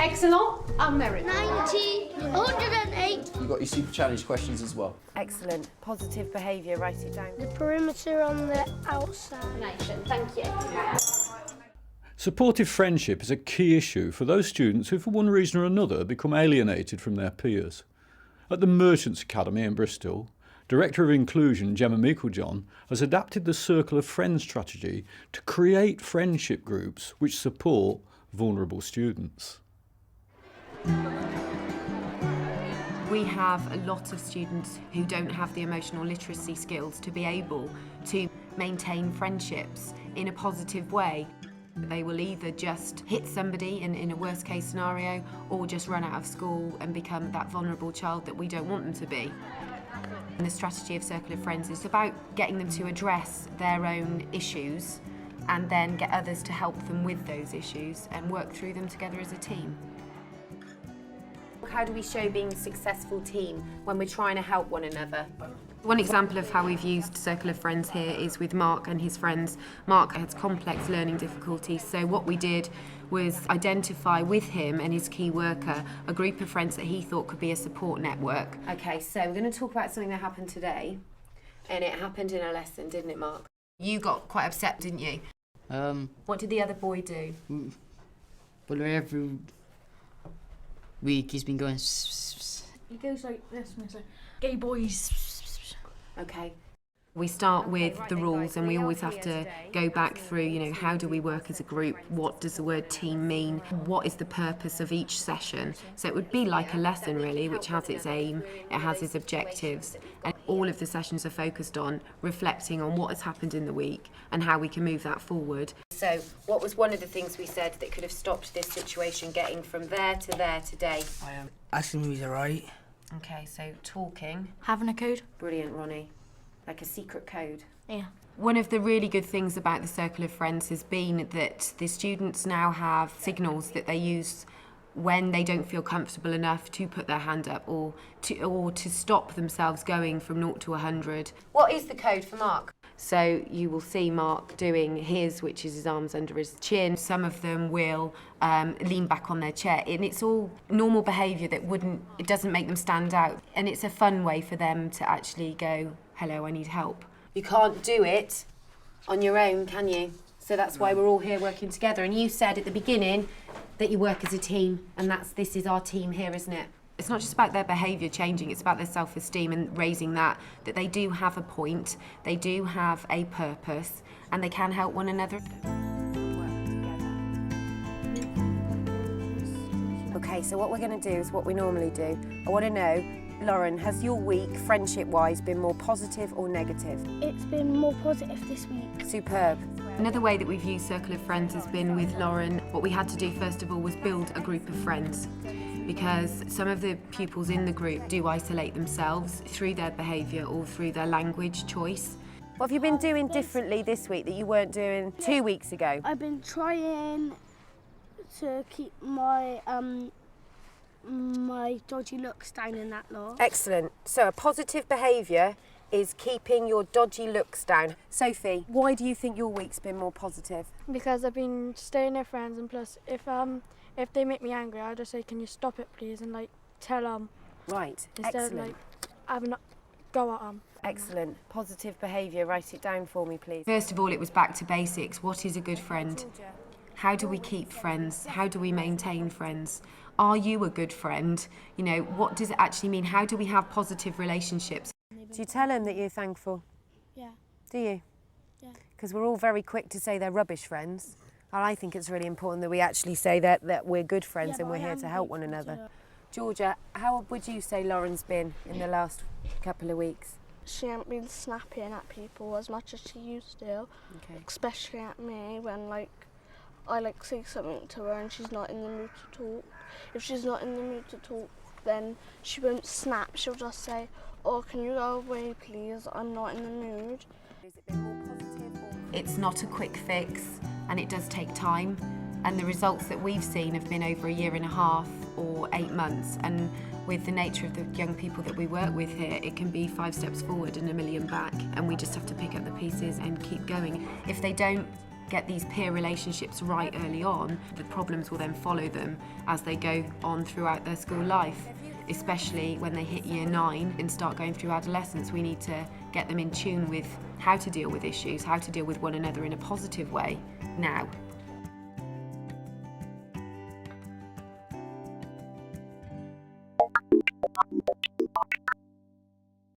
Excellent and merit. 90, 108. You've got your super challenge questions as well. Excellent. Positive behaviour, write it down. The perimeter on the outside. Nation, thank you. Supportive friendship is a key issue for those students who, for one reason or another, become alienated from their peers. At the Merchants Academy in Bristol, Director of Inclusion Gemma Meiklejohn has adapted the Circle of Friends strategy to create friendship groups which support vulnerable students. We have a lot of students who don't have the emotional literacy skills to be able to maintain friendships in a positive way. They will either just hit somebody in a worst case scenario or just run out of school and become that vulnerable child that we don't want them to be. And the strategy of Circle of Friends is about getting them to address their own issues and then get others to help them with those issues and work through them together as a team. How do we show being a successful team when we're trying to help one another? One example of how we've used Circle of Friends here is with Mark and his friends. Mark has complex learning difficulties, so what we did was identify with him and his key worker a group of friends that he thought could be a support network. Okay, so we're going to talk about something that happened today, and it happened in a lesson, didn't it, Mark? You got quite upset, didn't you? What did the other boy do? Well, every week he's been going. He goes like this, and it's like, gay boys. Okay. We start with the rules and we always have to go back through, you know, how do we work as a group? What does the word team mean? What is the purpose of each session? So it would be like a lesson really, which has its aim, it has its objectives, and all of the sessions are focused on reflecting on what has happened in the week and how we can move that forward. So what was one of the things we said that could have stopped this situation getting from there to there today? Asking me he's alright. Okay, so talking. Having a code. Brilliant, Ronnie. Like a secret code. Yeah. One of the really good things about the Circle of Friends has been that the students now have signals that they use when they don't feel comfortable enough to put their hand up or to stop themselves going from 0 to 100. What is the code for Mark? So you will see Mark doing his, which is his arms under his chin. Some of them will lean back on their chair, and it's all normal behaviour that it doesn't make them stand out, and it's a fun way for them to actually go, hello, I need help. You can't do it on your own, can you? So that's why we're all here working together. And you said at the beginning that you work as a team, and this is our team here, isn't it? It's not just about their behaviour changing, it's about their self-esteem and raising that they do have a point, they do have a purpose, and they can help one another. Okay, so what we're going to do is what we normally do. I want to know, Lauren, has your week, friendship-wise, been more positive or negative? It's been more positive this week. Superb. Another way that we've used Circle of Friends has been with Lauren. What we had to do first of all was build a group of friends, because some of the pupils in the group do isolate themselves through their behaviour or through their language choice. What have you been doing differently this week that you weren't doing 2 weeks ago? I've been trying to keep my my dodgy looks down in that lot. Excellent. So a positive behaviour is keeping your dodgy looks down. Sophie, why do you think your week's been more positive? Because I've been staying with friends, and plus if they make me angry, I'll just say, can you stop it please, and like tell them. Right, instead excellent. of like having a go at them. Excellent. Positive behaviour, write it down for me please. First of all, it was back to basics. What is a good friend? How do we keep friends? How do we maintain friends? Are you a good friend? You know, what does it actually mean? How do we have positive relationships? Do you tell them that you're thankful? Yeah. Do you? Yeah. Because we're all very quick to say they're rubbish friends. And I think it's really important that we actually say that we're good friends and we're here to help one another. Georgia, how would you say Lauren's been in the last couple of weeks? She hasn't been snapping at people as much as she used to, especially at me when I say something to her and she's not in the mood to talk. If she's not in the mood to talk, then she won't snap. She'll just say, "Oh, can you go away, please? I'm not in the mood." Has it been more positive? It's not a quick fix, and it does take time. And the results that we've seen have been over 1.5 years or 8 months. And with the nature of the young people that we work with here, it can be 5 steps forward and 1 million back. And we just have to pick up the pieces and keep going. If they don't get these peer relationships right early on, the problems will then follow them as they go on throughout their school life. Especially when they hit year 9 and start going through adolescence, we need to get them in tune with how to deal with issues, how to deal with one another in a positive way now.